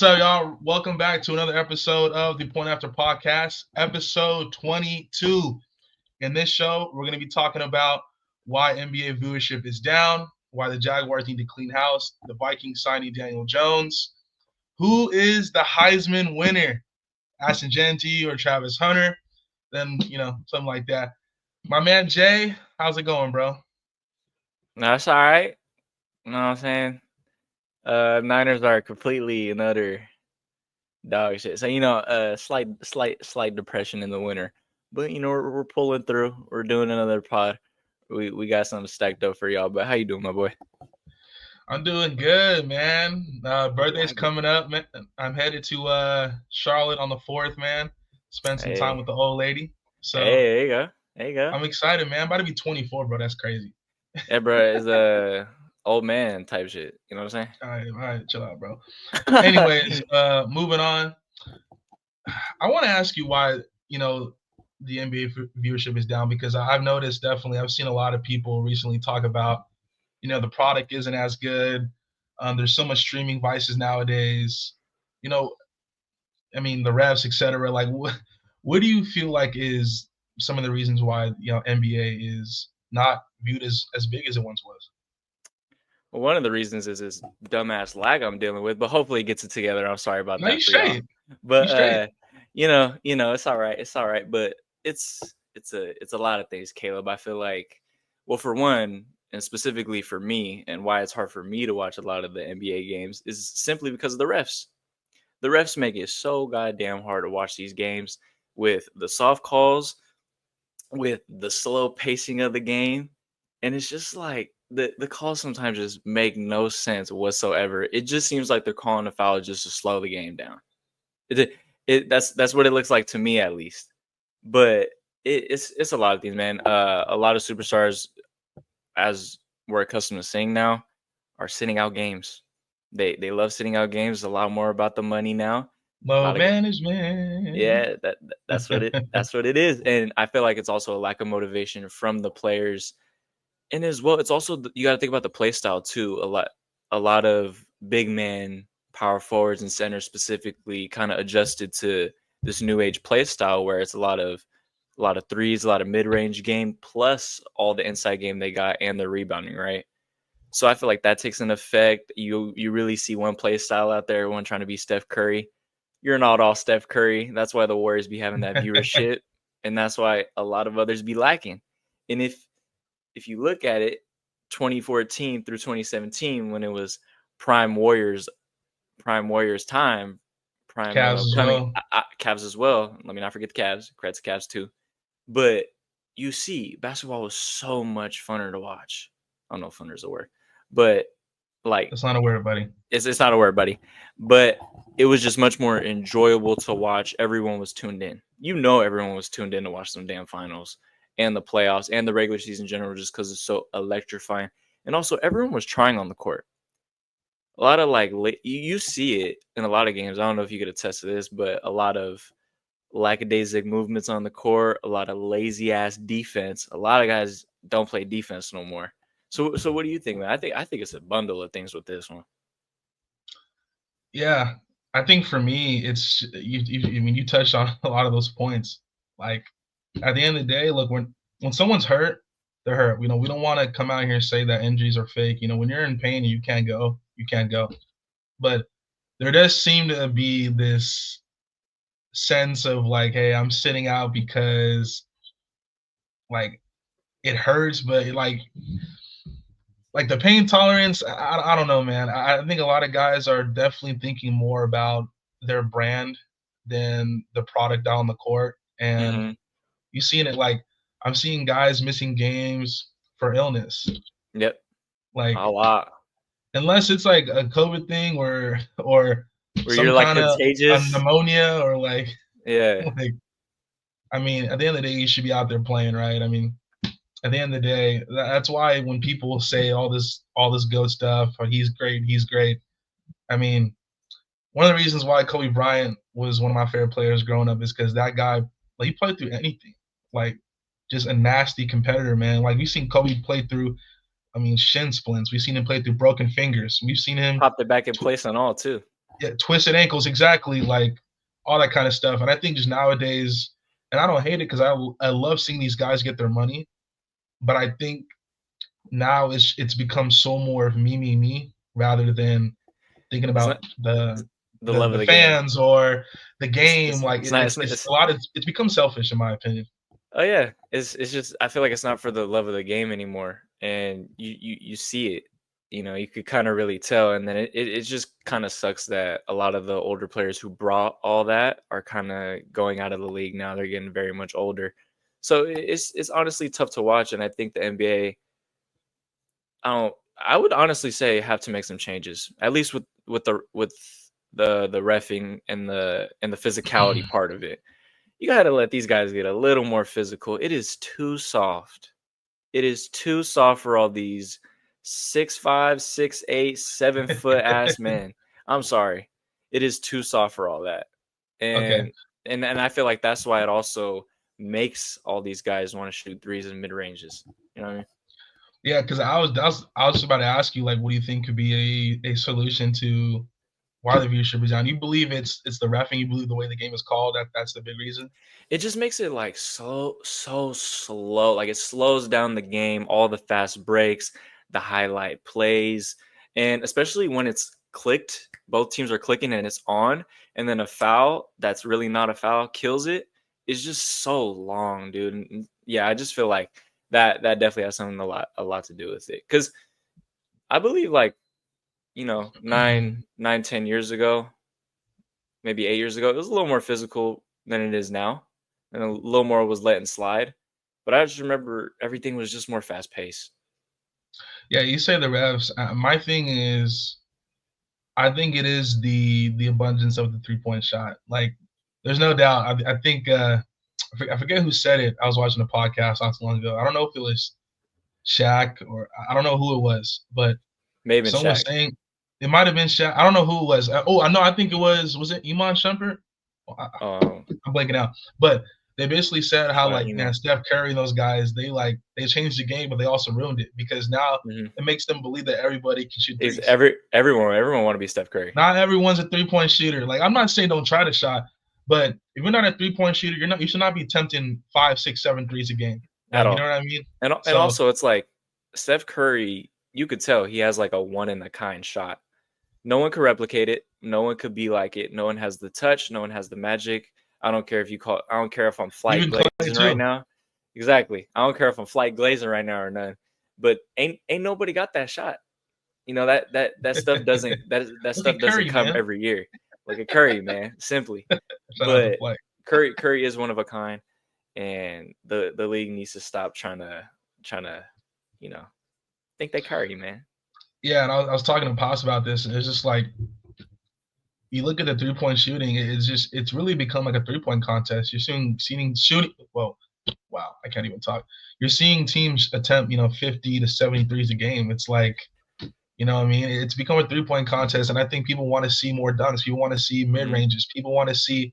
up, y'all? Welcome back to another episode of the Point After Podcast, episode 22. In this show, we're going to be talking about why NBA viewership is down, why the Jaguars need to clean house, the Vikings signing Daniel Jones, who is the Heisman winner, Aston Jeanty or Travis Hunter, then, something like that. My man Jay, how's it going, bro? That's all right. You know what I'm saying? Niners are completely and utter dog shit. So slight depression in the winter, but we're pulling through. We're doing another pod. We got something stacked up for y'all. But how you doing, my boy? I'm doing good, man. Birthday's coming up, man. I'm headed to Charlotte on the 4th, man. Spend some time with the old lady. So there you go. There you go. I'm excited, man. I'm about to be 24, bro. That's crazy. Yeah, bro. It's a old man type shit. You know what I'm saying? All right, chill out, bro. Anyways, moving on. I want to ask you why, the NBA viewership is down, because I've noticed definitely, I've seen a lot of people recently talk about, the product isn't as good. There's so much streaming vices nowadays. The refs, etc. Like, what do you feel like is some of the reasons why, NBA is not viewed as big as it once was? Well, one of the reasons is this dumbass lag I'm dealing with, but hopefully it gets it together. I'm sorry about that for y'all. But it's all right. It's all right. But it's a lot of things, Caleb. I feel like, well, for one, and specifically for me, and why it's hard for me to watch a lot of the NBA games is simply because of the refs. The refs make it so goddamn hard to watch these games with the soft calls, with the slow pacing of the game, and it's just like the calls sometimes just make no sense whatsoever. It just seems like they're calling a foul just to slow the game down. That's what it looks like to me, at least. But it's a lot of things, man. A lot of superstars, as we're accustomed to seeing now, are sitting out games. They love sitting out games. A lot more about the money now. Low management. Yeah, that's what it is. And I feel like it's also a lack of motivation from the players. And as well, it's also, you got to think about the play style too. A lot of big man power forwards and centers specifically kind of adjusted to this new age play style where it's a lot of threes, a lot of mid range game, plus all the inside game they got and the rebounding, right? So I feel like that takes an effect. You really see one play style out there, everyone trying to be Steph Curry. You're not all Steph Curry. That's why the Warriors be having that viewership, and that's why a lot of others be lacking. And if you look at it, 2014 through 2017, when it was prime Warriors time, prime Cavs as well. Let me not forget the Cavs. Congrats to Cavs too. But you see, basketball was so much funner to watch. I don't know if funner is a word, but like, it's not a word, buddy. It's not a word, buddy. But it was just much more enjoyable to watch. Everyone was tuned in. Everyone was tuned in to watch some damn finals and the playoffs and the regular season in general, just because it's so electrifying. And also, everyone was trying on the court. A lot of you see it in a lot of games. I don't know if you could attest to this, but a lot of lackadaisic movements on the court, a lot of lazy ass defense. A lot of guys don't play defense no more. So what do you think, man? I think it's a bundle of things with this one. Yeah, I think for me, it's you touched on a lot of those points. Like, at the end of the day, look, when someone's hurt, they're hurt. We don't want to come out here and say that injuries are fake. When you're in pain and you can't go, you can't go. But there does seem to be this sense of like, hey, I'm sitting out because like it hurts, but like the pain tolerance, I don't know, man. I think a lot of guys are definitely thinking more about their brand than the product down the court. And you've seen it, like, I'm seeing guys missing games for illness. Yep. Like, a lot. Unless it's like a COVID thing or some you're like kind of contagious pneumonia or like, yeah. Like, I mean, at the end of the day, you should be out there playing, right? I mean, at the end of the day, that's why when people say all this GOAT stuff, or he's great. I mean, one of the reasons why Kobe Bryant was one of my favorite players growing up is because that guy, like, he played through anything. Like, just a nasty competitor, man. Like, we've seen Kobe play through, shin splints. We've seen him play through broken fingers. We've seen him popped it back in place and all too. Yeah, twisted ankles, exactly, like all that kind of stuff. And I think just nowadays, and I don't hate it because I love seeing these guys get their money, but I think now it's become so more of me rather than thinking It's about not the the the love of the the game. fans or the It's game. it's Like it's not it's a lot of it's become selfish in my opinion. oh yeah, it's just I feel like it's not for the love of the game anymore, and you see it. You know, you could kind of really tell, and then it just kind of sucks that a lot of the older players who brought all that are kind of going out of the league now. They're getting very much older, so it's honestly tough to watch. And I think the NBA, I would honestly say have to make some changes, at least with the refing and the physicality part of it. You got to let these guys get a little more physical. It is too soft. It is too soft for all these 6'5", 6'8", 7 foot ass men. I'm sorry. It is too soft for all that. Okay. And I feel like that's why it also makes all these guys want to shoot threes and mid ranges. You know what I mean? Yeah, because I was just about to ask you, like, what do you think could be a solution to why the viewership is down? You believe it's the refing? You believe the way the game is called? That's the big reason? It just makes it like so slow. Like it slows down the game, all the fast breaks, the highlight plays, and especially when it's clicked, both teams are clicking and it's on, and then a foul that's really not a foul kills it. It's just so long, dude. And yeah, I just feel like that definitely has something a lot to do with it. Because I believe like nine, 10 years ago, maybe 8 years ago, it was a little more physical than it is now, and a little more was letting slide. But I just remember everything was just more fast paced. Yeah, you say the refs. My thing is, I think it is the abundance of the 3-point shot. Like, there's no doubt. I think I forget who said it. I was watching a podcast not too long ago. I don't know if it was Shaq or I don't know who it was, but Maybe in someone was Shaq. saying it might have been Shaq. I don't know who it was. Oh, I know. I think it was it Iman Shumpert? Um, I'm blanking out. But they basically said how well, like man, Steph Curry and those guys, they changed the game, but they also ruined it because now mhm. it makes them believe that everybody can shoot Is threes. everyone want to be Steph Curry Not everyone's a 3-point shooter. Like I'm not saying don't try the shot, but if you're not a 3-point shooter, you should not be attempting 5, 6, 7 threes a game. at Like you know all? what I mean? And So also, it's like Steph Curry. You could tell he has like a one in a kind shot. No one could replicate it. No one could be like it. No one has the touch. No one has the magic. I don't care if you call. I don't care if I'm flight even Clay glazing right too. now. Exactly. I don't care if I'm flight glazing right now or none. But ain't nobody got that shot. You know that stuff doesn't that Look at stuff doesn't Curry, come man. every year. Like a Curry, man, simply. Shout out to But Clay. Curry is one of a kind, and the league needs to stop trying to you know think they Curry, man. Yeah, and I was talking to Pops about this, and it's just like you look at the 3-point shooting, it's really become like a 3-point contest. You're seeing shooting. Well, wow, I can't even talk. You're seeing teams attempt 50 to 73s a game. It's like what I mean. It's become a 3-point contest, and I think people want to see more dunks. People want to see mid Hmm. ranges. People want to see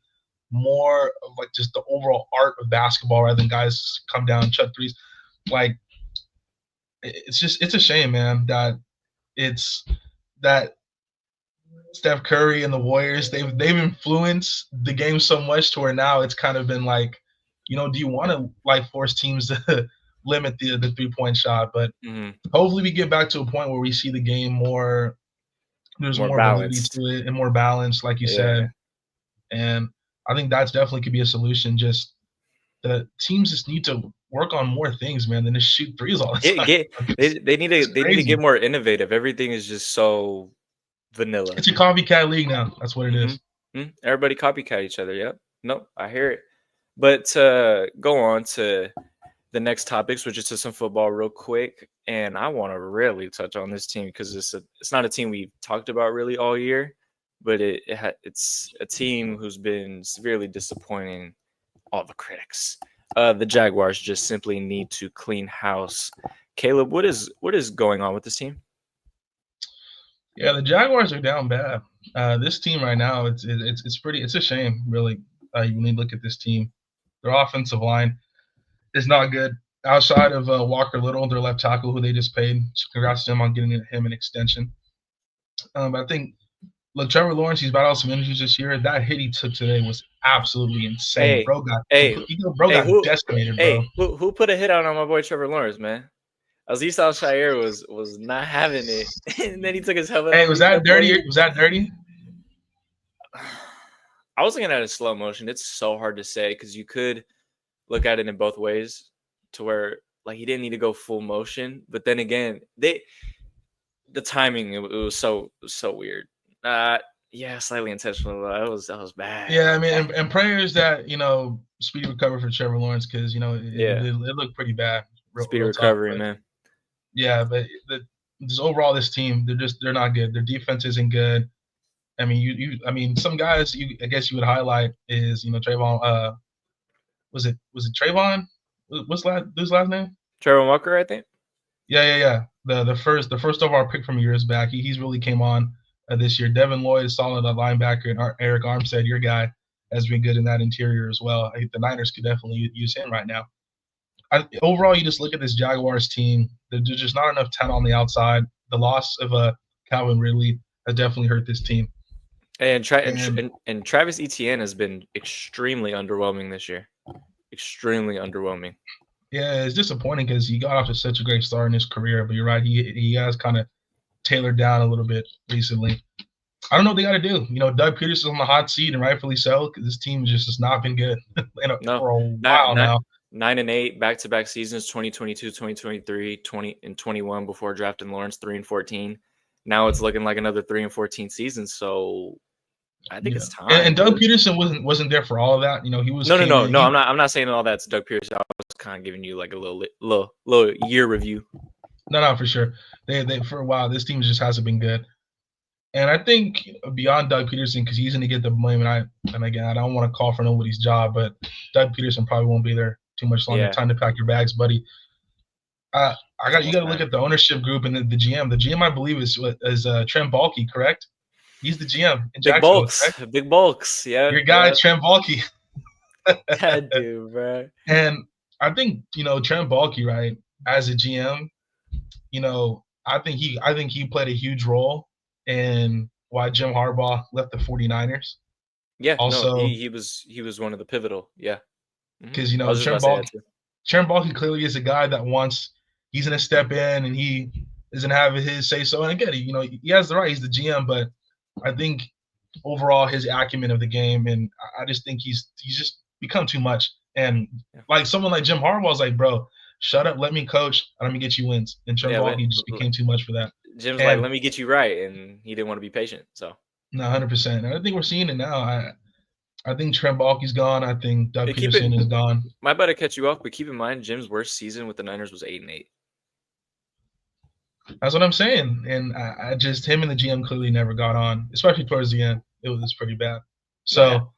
more of like just the overall art of basketball rather than guys come down and chuck threes. Like it's a shame, man, that it's that Steph Curry and the Warriors, they've influenced the game so much to where now it's kind of been like, do you want to like force teams to limit the 3-point shot? But Hmm. hopefully we get back to a point where we see the game more. There's More more validity balanced. to it and more balance, like you Yeah. said. And I think that's definitely could be a solution. Just the teams just need to work on more things, man, than just shoot threes all the Get time. get they need to It's they need to get crazy. more innovative. Everything is just so vanilla. It's a copycat league now. That's what it Mhm. is. Everybody copycat each other. Yep. Nope. I hear it. But to go on to the next topic, switch it to some football real quick, and I want to really touch on this team because it's not a team we've talked about really all year, but it's a team who's been severely disappointing all the critics. The Jaguars just simply need to clean house. Caleb, what is going on with this team? Yeah, the Jaguars are down bad. This team right now, it's pretty. It's a shame, really. You need to look at this team. Their offensive line is not good. Outside of Walker Little, their left tackle, who they just paid. So congrats to him on getting him an extension. I think Look, Trevor Lawrence, he's battled some injuries this year. That hit he took today was absolutely insane. Hey, Bro got hey, bro hey, got decimated, bro. who put a hit out on my boy Trevor Lawrence, man? Aziz Al-Shaair was not having it, and then he took his helmet Hey, off. was He that kept dirty? playing. Was that dirty? I was looking at it in slow motion. It's so hard to say because you could look at it in both ways, to where like he didn't need to go full motion, but then again, the timing it was so weird. Yeah, slightly intentional. That was bad. Yeah, I mean, and prayers that speedy recovery for Trevor Lawrence because Yeah, it looked pretty bad, speedy real talk. recovery, But man. yeah, but overall this team they're not good. Their defense isn't good. I mean, I mean, some guys I guess you would highlight is Trayvon. Was it Trayvon? What's last name? Trevor Walker, I think. Yeah. The first overall pick from years back. He's really came on this year. Devin Lloyd is solid at linebacker, and Eric Armstead, your guy, has been good in that interior as well. I think the Niners could definitely use him right now. Overall, you just look at this Jaguars team. There's just not enough talent on the outside. The loss of Calvin Ridley has definitely hurt this team. And Travis Etienne has been extremely underwhelming this year. Extremely underwhelming. Yeah, it's disappointing because he got off to such a great start in his career. But you're right, he has kind of tailored down a little bit recently. I don't know what they got to do. Doug Peterson's on the hot seat, and rightfully so, because this team just has not been good for a while now. 9-8 back-to-back seasons, 2022, 2023, 20 and 21 before drafting Lawrence, 3-14. Now it's looking like another 3-14 season. So I think it's time. And Doug Peterson wasn't there for all of that. He was no. I'm not saying all that's Doug Peterson. I was kind of giving you like a little year review. No, for sure. They for a while this team just hasn't been good. And I think beyond Doug Peterson, because he's going to get the blame, and again, I don't want to call for nobody's job, but Doug Peterson probably won't be there too much longer. Yeah. Time to pack your bags, buddy. You got to look at the ownership group and the GM. The GM, I believe, is Trent Baalke, correct? He's the GM in Jacksonville. Big bulks, yeah. Your guy Trent Baalke. That dude, bro. And I think Trent Baalke, right, as a GM, I think he played a huge role in why Jim Harbaugh left the 49ers. Yeah, also, no, he was one of the pivotal, yeah. Because Trent Baalke clearly is a guy that he's gonna step in and he is gonna have his say so. And again, he has the right, he's the GM, but I think overall his acumen of the game, and I just think he's just become too much. And like someone like Jim Harbaugh is like, bro, shut up, let me coach, and let me get you wins. And Trent Baalke just became too much for that. Jim's like, let me get you right, and he didn't want to be patient. So no, 100%. And I think we're seeing it now. I think Trent Baalke's gone. I think Doug Peterson is gone. My bad to catch you off, but keep in mind Jim's worst season with the Niners was 8-8. That's what I'm saying. And I just him and the GM clearly never got on, especially towards the end. It was pretty bad. So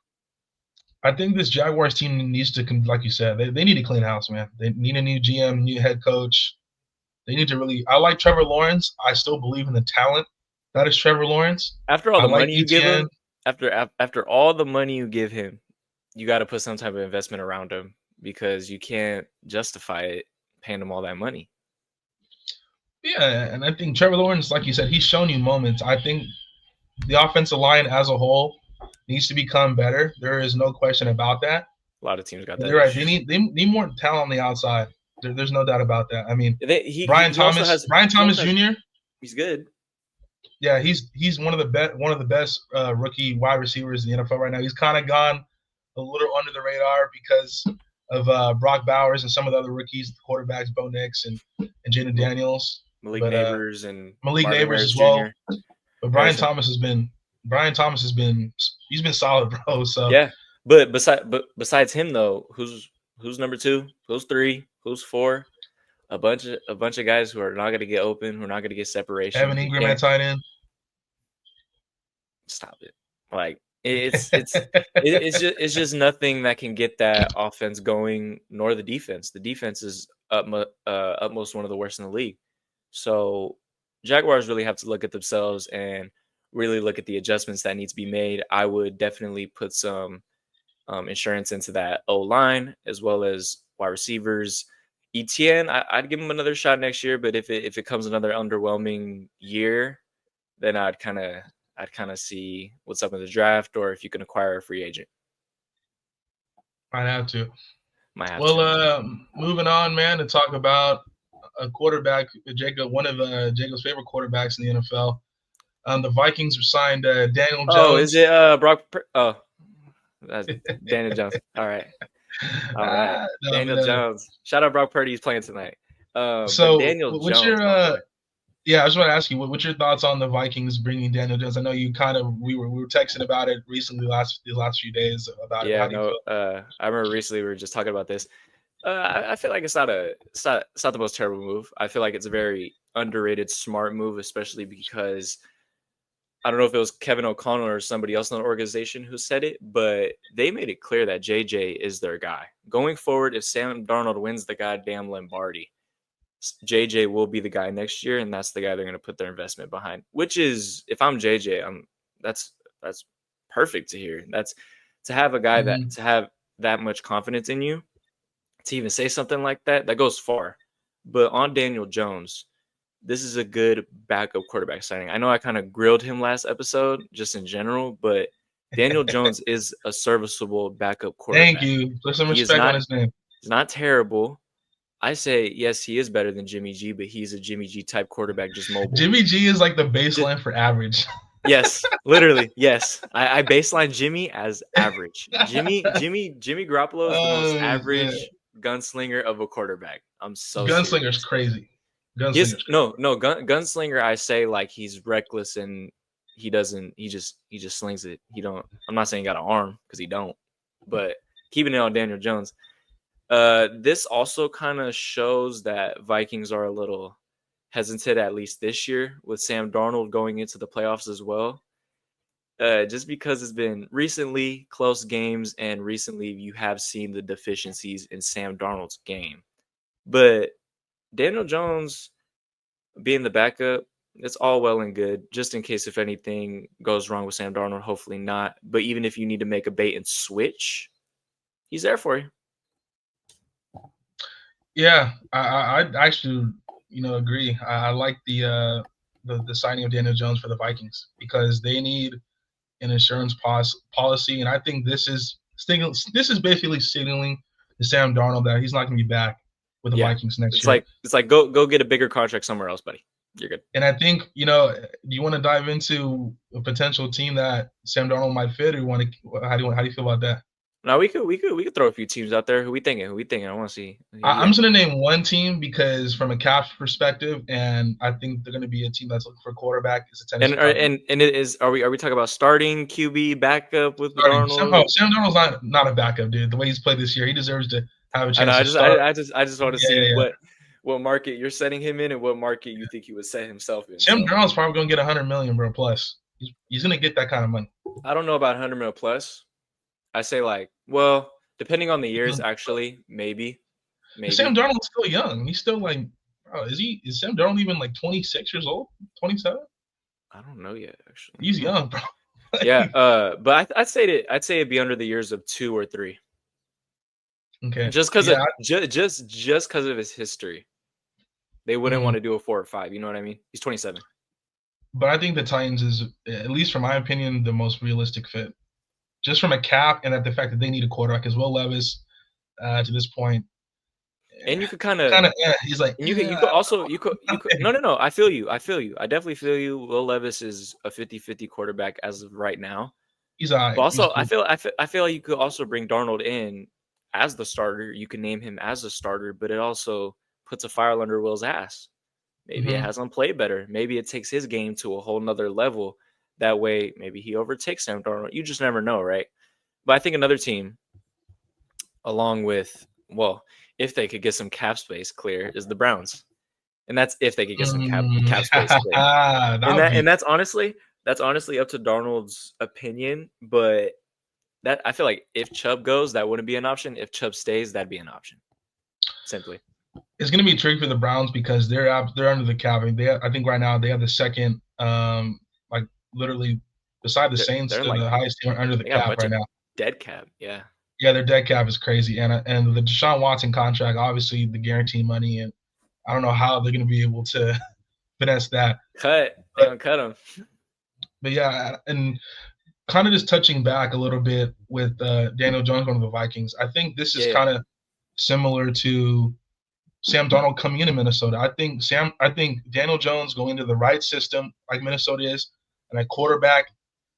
I think this Jaguars team needs to, like you said, they need to clean house, man. They need a new GM, new head coach. They need to really. I like Trevor Lawrence. I still believe in the talent that is Trevor Lawrence. After all the money you give him, after all the money you give him, you got to put some type of investment around him because you can't justify it paying him all that money. Yeah, and I think Trevor Lawrence, like you said, he's shown you moments. I think the offensive line as a whole needs to become better. There is no question about that. A lot of teams got that. You're right. They need more talent on the outside. There's no doubt about that. I mean, Brian Thomas Jr. He's good. Yeah, he's one of the best rookie wide receivers in the NFL right now. He's kind of gone a little under the radar because of Brock Bowers and some of the other rookies, the quarterbacks, Bo Nix and Jaden Daniels. Malik Neighbors as well. Jr. But Brian Thomas has been solid, bro. So yeah, but besides him though, who's number 2? Who's 3? Who's 4? A bunch of guys who are not going to get open, who are not going to get separation. Evan Ingram at tight end. Stop it! Like it's just nothing that can get that offense going, nor the defense. The defense is utmost one of the worst in the league. So Jaguars really have to look at themselves and really look at the adjustments that need to be made. I would definitely put some insurance into that O-line as well as wide receivers. Etienne, I'd give him another shot next year, but if it comes another underwhelming year, then I'd kind of I'd kind of see what's up in the draft, or if you can acquire a free agent. Might have to. Might have to. Well, moving on, man, to talk about a quarterback, one of Jacob's favorite quarterbacks in the NFL. The Vikings signed Daniel Oh, is Jones. it Brock? Oh, that's Daniel Jones. All right. No, Daniel but, Jones. Shout out Brock Purdy. He's playing tonight. But so Daniel what's your Jones, my boy. yeah, I just want to ask you, what's your thoughts on the Vikings bringing Daniel Jones? I know you kind of we were texting about it recently these last few days about it. Yeah, How do you no. feel? I remember recently we were just talking about this. I feel like it's not the most terrible move. I feel like it's a very underrated, smart move, especially because I don't know if it was Kevin O'Connell or somebody else in the organization who said it, but they made it clear that JJ is their guy. Going forward, if Sam Darnold wins the goddamn Lombardi, JJ will be the guy next year, and that's the guy they're going to put their investment behind. Which is, if I'm JJ, that's perfect to hear. That's to have a guy that to have that much confidence in you, to even say something like that, that goes far. But on Daniel Jones, this is a good backup quarterback signing. I know I kind of grilled him last episode just in general, but Daniel Jones is a serviceable backup Thank quarterback. you. Put some He is respect on his name. he's not terrible. I say yes, he is better than Jimmy G, but he's a Jimmy G type quarterback, just mobile. Jimmy G is like the baseline for average. Yes, literally, yes. I baseline Jimmy as average. Jimmy Garoppolo is the most average gunslinger of a quarterback. I'm so Gunslinger's serious. crazy. Gunslinger. I say like he's reckless and he just slings it. I'm not saying he got an arm because he don't, but keeping it on Daniel Jones. This also kind of shows that Vikings are a little hesitant, at least this year, with Sam Darnold going into the playoffs as well. Just because it's been recently close games, and recently you have seen the deficiencies in Sam Darnold's game. But Daniel Jones being the backup, it's all well and good, just in case if anything goes wrong with Sam Darnold, hopefully not. But even if you need to make a bait and switch, he's there for you. Yeah, I actually, agree. I like the signing of Daniel Jones for the Vikings because they need an insurance policy, and I think this is basically signaling to Sam Darnold that he's not going to be back with the Vikings next year. It's like go get a bigger contract somewhere else, buddy. You're good. And I think do you want to dive into a potential team that Sam Darnold might fit, or how do you feel about that? No, we could throw a few teams out there. Who we thinking? I want to see. I'm just going to name one team because from a cap perspective, and I think they're going to be a team that's looking for a quarterback. Is a Tennessee and it is. Are we talking about starting QB backup with Darnold? Sam Darnold's not a backup, dude. The way he's played this year, he deserves to have a chance. I just want to see what market you're setting him in and what market you think he would set himself in. Sam Darnold's probably going to get $100 million, bro. Plus, he's going to get that kind of money. I don't know about $100 million plus. I say depending on the years, actually, maybe. Sam Darnold's still young. He's still like, bro, is Sam Darnold even like 26 years old? 27? I don't know yet, actually. He's young, bro. Yeah, but I'd say it'd be under the years of 2 or 3. Okay. Just because of his history, they wouldn't want to do a 4 or 5. You know what I mean? He's 27. But I think the Titans is, at least from my opinion, the most realistic fit. Just from a cap and at the fact that they need a quarterback as well, Levis, to this point. And you could kind of he's like you could no, I feel you. I definitely feel you. Will Levis is a 50-50 quarterback as of right now. He's all right. But also, I feel like you could also bring Darnold in as the starter. You can name him as a starter, but it also puts a fire under Will's ass. Maybe it has him play better. Maybe it takes his game to a whole nother level. That way, maybe he overtakes Sam Darnold. You just never know, right? But I think another team, along with, if they could get some cap space clear, is the Browns. And that's if they could get some cap space clear. And that's honestly up to Darnold's opinion. But that I feel like if Chubb goes, that wouldn't be an option. If Chubb stays, that'd be an option. Simply. It's going to be tricky for the Browns because they're under the cap. I think right now they have the second, literally beside the Saints, they're the highest team under the cap right now. Dead cap, yeah. Yeah, their dead cap is crazy, and the Deshaun Watson contract, obviously the guarantee money, and I don't know how they're going to be able to finesse that. They're gonna cut him. But yeah, and kind of just touching back a little bit with Daniel Jones going to the Vikings. I think this is Yeah. kind of similar to Sam Darnold coming into Minnesota. I think Daniel Jones going into the right system like Minnesota is, and a quarterback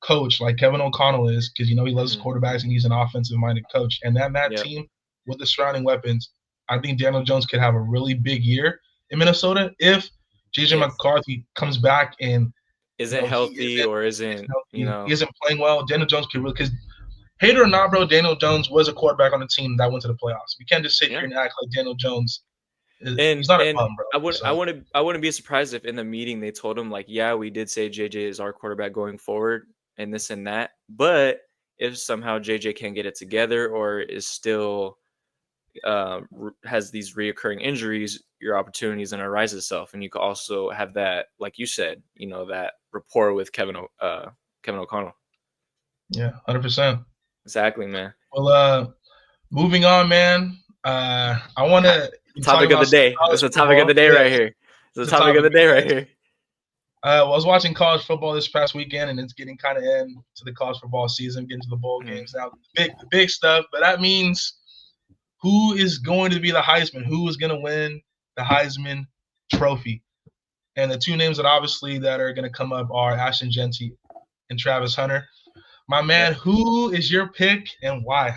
coach like Kevin O'Connell is, because he loves Mhm. quarterbacks and he's an offensive minded coach. And that Yep. team with the surrounding weapons, I think Daniel Jones could have a really big year in Minnesota if JJ Yes. McCarthy comes back and Isn't he healthy or isn't isn't, healthy, he isn't playing well. Daniel Jones could really, because hate it or not, bro, Daniel Jones was a quarterback on the team that went to the playoffs. We can't just sit here yeah. and act like Daniel Jones And he's not a and bum, bro. So I wouldn't be surprised if in the meeting they told him like, yeah, we did say JJ is our quarterback going forward and this and that, but if somehow JJ can't get it together or is still has these reoccurring injuries, your opportunity is going to rise itself, and you could also have that, like you said, that rapport with Kevin O'Connell. yeah, 100%. Exactly, man. Well, moving on, man. I want Ha- to talk Topic of about the some day. It's college a topic of football. the day Yeah, right here. It's a it's a topic of topic, the day man. right here. Well, I was watching college football this past weekend, and it's getting kind of into the college football season, getting to the bowl Mhm. games now. The big stuff, but that means who is going to be the Heisman? Who is going to win the Heisman Trophy? And the two names that are going to come up are Ashton Jeanty and Travis Hunter. My Yep. man, who is your pick and why?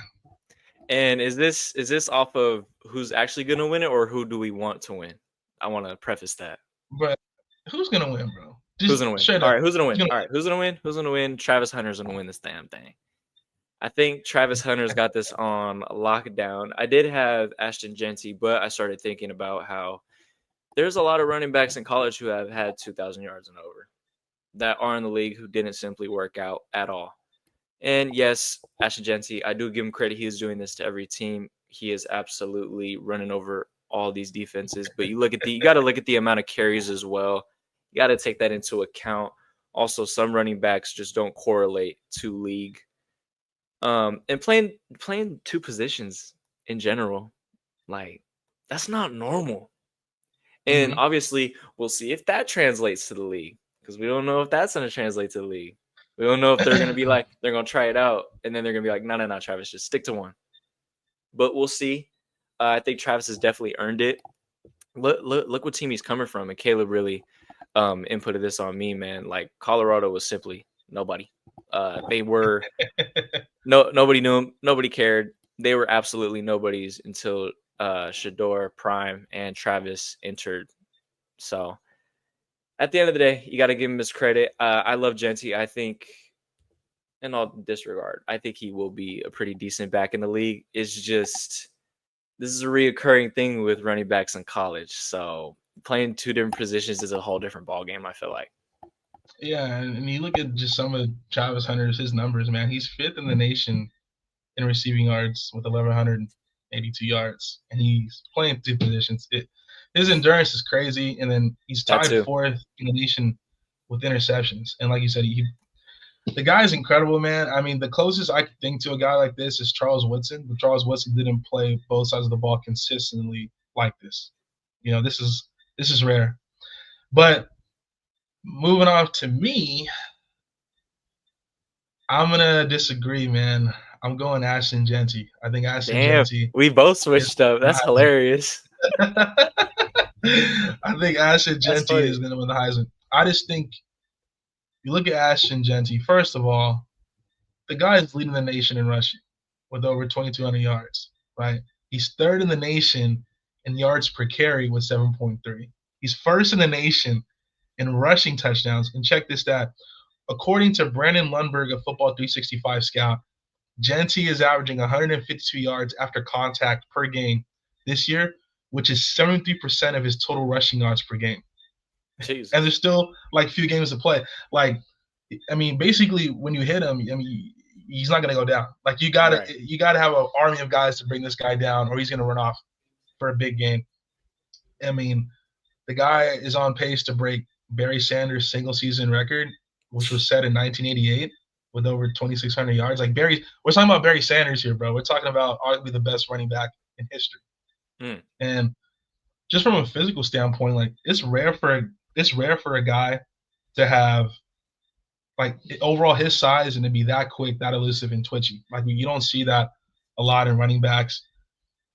And is this off of who's actually going to win it, or who do we want to win? I want to preface that. But who's gonna win, bro? Who's Just gonna win? straight All up. right, who's gonna Who's win? gonna All right, who's gonna win? Who's gonna win? Travis Hunter's gonna win this damn thing. I think Travis Hunter's got this on lockdown. I did have Ashton Jeanty, but I started thinking about how there's a lot of running backs in college who have had 2,000 yards and over that are in the league who didn't simply work out at all. And yes, Ashton Jeanty, I do give him credit. He is doing this to every team. He is absolutely running over all these defenses. But you got to look at the amount of carries as well. You got to take that into account. Also, some running backs just don't correlate to league. And playing two positions in general, like that's not normal. And Mm-hmm. obviously, we'll see if that translates to the league because we don't know if that's going to translate to the league. We don't know if they're going to be like, they're going to try it out and then they're going to be like, no, no, no, Travis, just stick to one. But we'll see. I think Travis has definitely earned it. Look what team he's coming from. And Caleb really inputted this on me, man. Like Colorado was simply nobody. They were nobody knew him, nobody cared. They were absolutely nobodies until Shador, Prime, and Travis entered. So at the end of the day, you got to give him his credit. I love Jeanty. I think, in all disregard, I think he will be a pretty decent back in the league. It's just this is a reoccurring thing with running backs in college. So playing two different positions is a whole different ball game. I feel like Yeah, and you look at just some of Travis Hunter's his numbers, man. He's fifth in the nation in receiving yards with 1,182 yards, and he's playing two positions. His endurance is crazy, and then he's that tied too. fourth in the nation with interceptions. And like you said, the guy is incredible, man. I mean, the closest I could think to a guy like this is Charles Woodson, but Charles Woodson didn't play both sides of the ball consistently like this. This is rare. But moving on to me, I'm gonna disagree, man. I'm going Ashton Jeanty. I think Ashton Damn, Jeanty we both is switched up. That's hilarious. the Heisman. I think Ashton That's Jeanty funny. is gonna win the Heisman. I just think you look at Ashton Jeanty. First of all, the guy is leading the nation in rushing with over 2,200 yards. Right? He's third in the nation in yards per carry with 7.3. He's first in the nation in rushing touchdowns. And check this stat. According to Brandon Lundberg of Football 365 Scout, Jeanty is averaging 152 yards after contact per game this year, which is 73% of his total rushing yards per game. And there's Jesus. still like few games to play. Like, I mean, basically when you hit him, I mean, he's not gonna go down. Like Right. you gotta have an army of guys to bring this guy down, or he's gonna run off for a big game. I mean, the guy is on pace to break Barry Sanders' single season record, which was set in 1988 with over 2,600 yards. Like we're talking about Barry Sanders here, bro. We're talking about arguably the best running back in history. Mm. And just from a physical standpoint, like it's rare for a guy to have like overall his size and to be that quick, that elusive and twitchy. Like you don't see that a lot in running backs.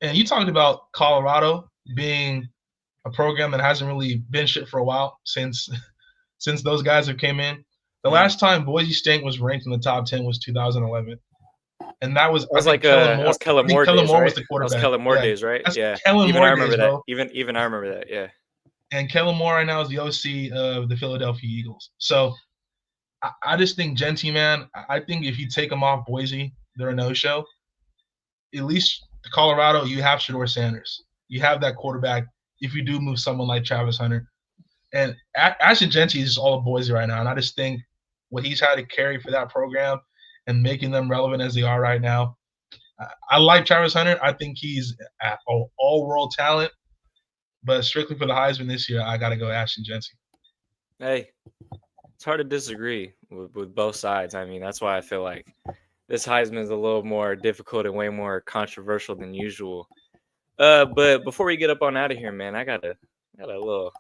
And you talked about Colorado being a program that hasn't really been shit for a while since those guys have came in. The last time Boise State was ranked in the top 10 was 2011. And that was, I think, Kellen Moore. Kellen Moore Kellen days, Moore right? was the quarterback. That was Kellen Moore days, right? That's yeah. Kellen even Moore I remember days, that. bro. Even I remember that. Yeah. And Kellen Moore right now is the OC of the Philadelphia Eagles. So I just think Jeanty, man, I think if you take them off Boise, they're a no-show. At least Colorado, you have Shedeur Sanders. You have that quarterback if you do move someone like Travis Hunter. And Ashton Jeanty is just all of Boise right now. And I just think what he's had to carry for that program and making them relevant as they are right now. I like Travis Hunter. I think he's an all-world talent. But strictly for the Heisman this year, I got to go Ashton Jeanty. Hey, it's hard to disagree with both sides. I mean, that's why I feel like this Heisman is a little more difficult and way more controversial than usual. But before we get up on out of here, man, I got a little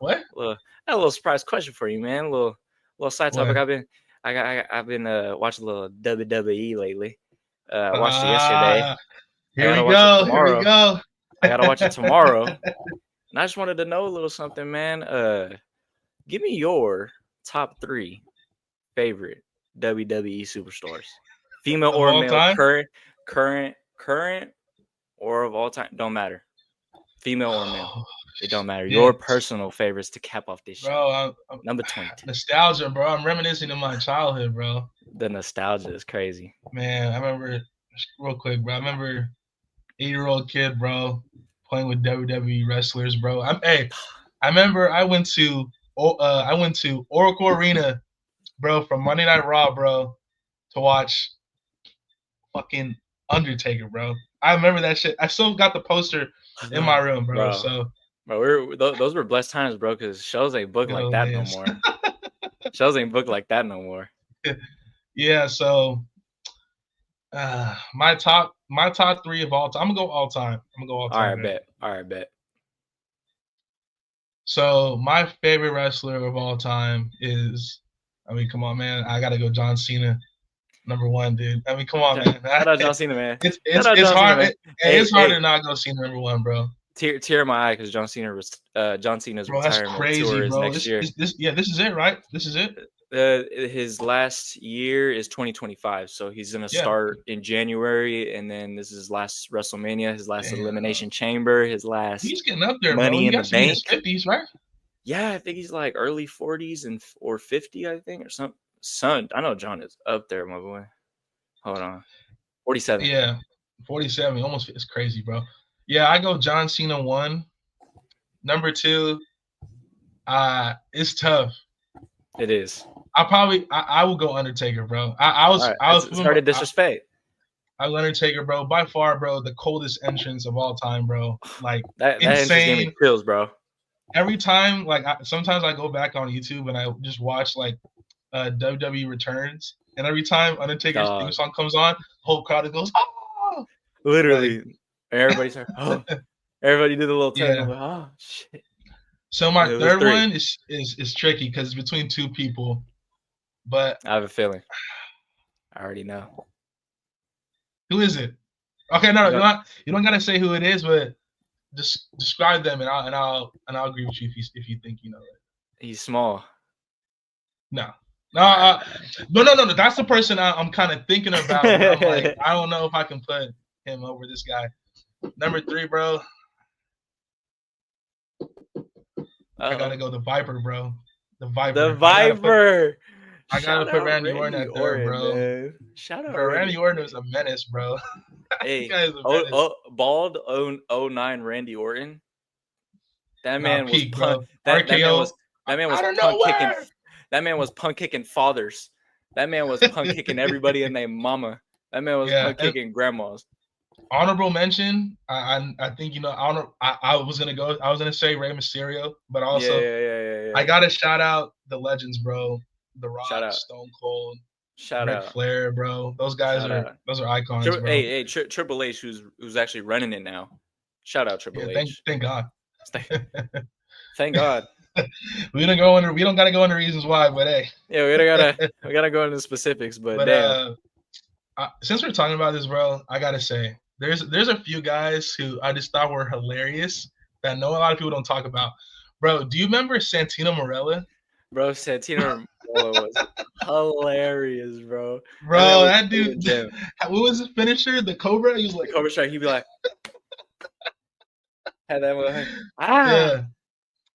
surprise question for you, man. A little side topic. I've been watching a little WWE lately. Watched it yesterday. Here we go. I gotta watch it tomorrow. And I just wanted to know a little something, man. Give me your top 3 favorite WWE superstars, female or male, current, or of all time. Don't matter. Female or male, it don't matter. Your personal favorites to cap off this show. Bro, number 22. Nostalgia, bro. I'm reminiscing of my childhood, bro. The nostalgia is crazy. Man, I remember real quick, bro. I remember 8-year-old kid, bro, playing with WWE wrestlers, bro. I remember I went to Oracle Arena, bro, from Monday Night Raw, bro, to watch fucking Undertaker, bro. I remember that shit. I still got the poster in my room, bro. So, bro, those were blessed times, bro, because shows ain't booked like that no more. Shows ain't booked like that no more. Yeah, so my top 3 of all time. I'm gonna go all time. All right, bet. So my favorite wrestler of all time is, I mean, come on, man. I gotta go John Cena, number 1, dude. I mean, come on, man. Shout out John Cena, man. It's hard. It's hard to not go Cena number 1, bro. Tear in my eye because John Cena's retirement tour is next year. This is it, right? This is it. His last year is 2025, so he's gonna start in January, and then this is his last WrestleMania, his last Elimination Chamber, his last. He's getting up there, Money in the Bank. 50s, right? Yeah, I think he's like early 40s or 50, I think, or something. Son, I know John is up there, my boy. Hold on, 47. Yeah, 47. Almost, it's crazy, bro. Yeah, I go John Cena 1. Number 2, it's tough. It is. I will go Undertaker, bro. I started disrespect. I go Undertaker, bro. By far, bro, the coldest entrance of all time, bro. Like that insane. Gave me chills, bro. Every time, like sometimes I go back on YouTube and I just watch like WWE returns, and every time Undertaker's theme song comes on, the whole crowd goes, oh! Literally, like, everybody started, oh. Everybody did a little turn. Yeah. Like, oh shit. So my third one is tricky because it's between 2 people, but I have a feeling. I already know. Who is it? Okay, no, you don't gotta say who it is, but just describe them, and I'll agree with you if you think you know it. He's small. No. That's the person I'm kind of thinking about. I'm like, I don't know if I can put him over this guy. Number 3, bro. I gotta go the Viper, bro. The Viper. I gotta put Randy Orton at third, bro. Man. Shout out Randy Orton is a menace, bro. Hey, bald 09 Randy Orton. That man was punk. That man was punk kicking. That man was punk kicking fathers. That man was punk kicking everybody and their mama. That man was punk kicking grandmas. Honorable mention. I think I was gonna say Rey Mysterio, but also I gotta shout out the legends, bro. The Rock, Stone Cold, Ric Flair, bro. Those guys are icons, bro. Hey, Triple H, who's actually running it now. Shout out Triple H. Thank God. Thank God. We don't gotta go into reasons why, but hey. Yeah, we gotta go into specifics, but But damn. since we're talking about this, bro, I gotta say there's a few guys who I just thought were hilarious that I know a lot of people don't talk about. Bro, do you remember Santino Morella? Bro, Santino Marella was hilarious, bro. That man Bro, was that in the dude, gym. what was his finisher? The Cobra? He was The like, Cobra Strike, he'd be like, had that one, ah, yeah.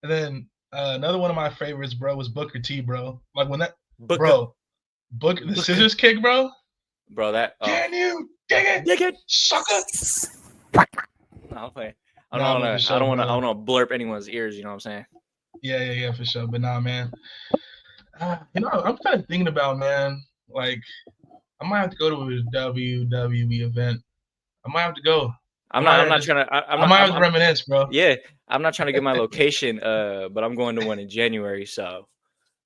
And then another one of my favorites, bro, was Booker T, bro. Like when that, Booker, bro, the Booker. scissors kick, bro. Bro, that, Can you dig it, dig it, sucker? I'll play. Nah, but for sure, I bro. don't wanna blurp anyone's ears, you know what I'm saying? Yeah, for sure. But nah, man. I'm kind of thinking about, man, like, I might have to go to a WWE event. I might have to go. I might I'm have not to, trying to, I might have to reminisce, bro. yeah, I'm not trying to get my location, but I'm going to one in January, so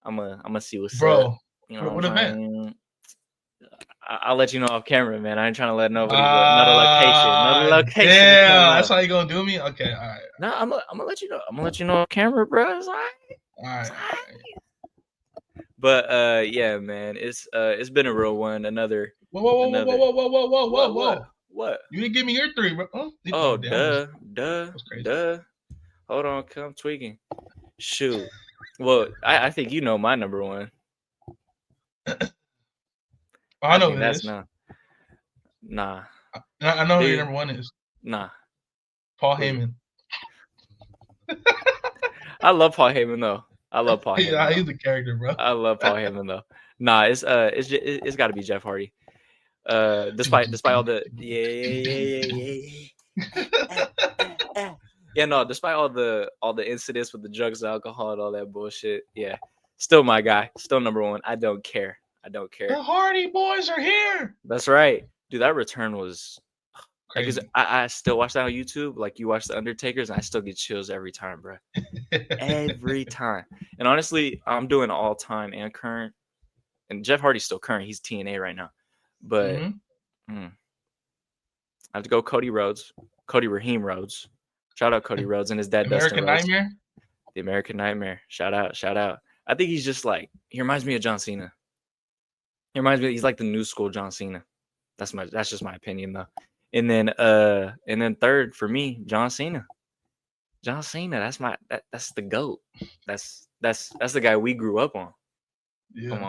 I'm gonna see what's up. Bro, You know what what I'm event? saying? I'll let you know off camera, man. I ain't trying to let nobody know the location. No location is coming Damn, that's out. how you gonna do me? Okay, all right. No, I'm gonna let you know. I'm gonna let you know off camera, bro. It's all right. All right. It's all right. But yeah, man, it's been a real one. Another. What? You didn't give me your three, bro. Oh, Damn, duh. that's crazy. Hold on, come tweaking. Shoot. Well, I think you know my number one. I know think who it that's is. nah. I know who your number one is. Nah. Paul Heyman. I love Paul Heyman though. Yeah, he's a character, bro. I love Paul Heyman though. Nah, it's got to be Jeff Hardy. Despite all the yeah, no, despite all the incidents with the drugs, alcohol, and all that bullshit, yeah, still my guy, still number one. I don't care. The Hardy Boys are here. That's right, dude. That return was crazy. Like, I still watch that on YouTube. Like you watch the Undertakers, and I still get chills every time, bro. Every time. And honestly, I'm doing all time and current. And Jeff Hardy's still current. He's TNA right now. But I have to go Cody Raheem Rhodes. Shout out Cody Rhodes and his dad, American Dustin Rhodes. Nightmare. The American Nightmare. Shout out. I think he's just like, he reminds me of John Cena. He's like the new school John Cena. That's just my opinion though. And then third for me, John Cena. John Cena, that's the GOAT. That's the guy we grew up on. Yeah. Come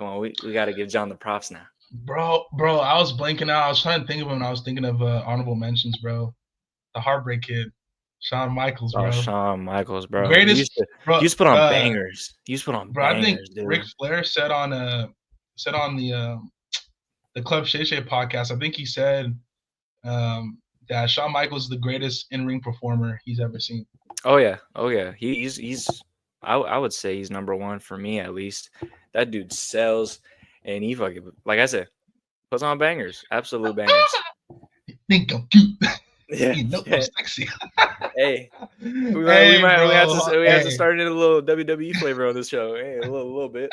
on. We got to give John the props now. Bro, I was blanking out. I was trying to think of him. I was thinking of honorable mentions, bro. The Heartbreak Kid, Shawn Michaels, bro. Oh, Shawn Michaels, bro. Greatest. He used to put on bangers. Bro, I think Ric Flair said on the Club Shay Shay podcast. I think he said that Shawn Michaels is the greatest in-ring performer he's ever seen. Oh yeah. He's I would say he's number one for me at least. That dude sells, and he fucking, like I said, puts on bangers, absolute bangers. You think I'm cute? Yeah, you know I'm sexy. Hey, we have to start in a little WWE flavor on this show. Hey, a little bit.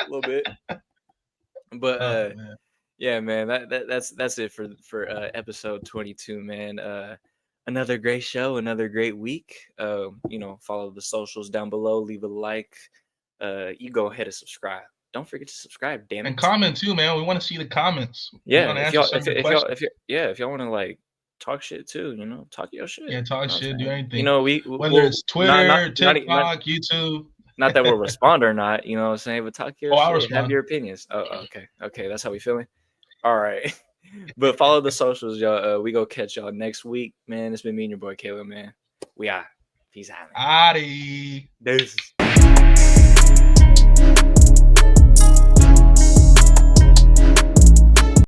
But yeah, man, that's it for episode 22, man. Another great show, another great week. Follow the socials down below, leave a like. You go ahead and subscribe. Don't forget to subscribe, damn it. And comment too, man. We want to see the comments. Yeah, if y'all want to like talk shit too, talk your shit. Yeah, talk shit, do anything. Whether it's Twitter, TikTok, YouTube. Not that we'll respond or not, you know what I'm saying, but talk your shit. I'll respond. Have your opinions. Oh, okay, that's how we feeling. All right. But follow the socials, y'all. We go catch y'all next week, man. It's been me and your boy Caleb, man. We out. Peace out. Addy. Deuces.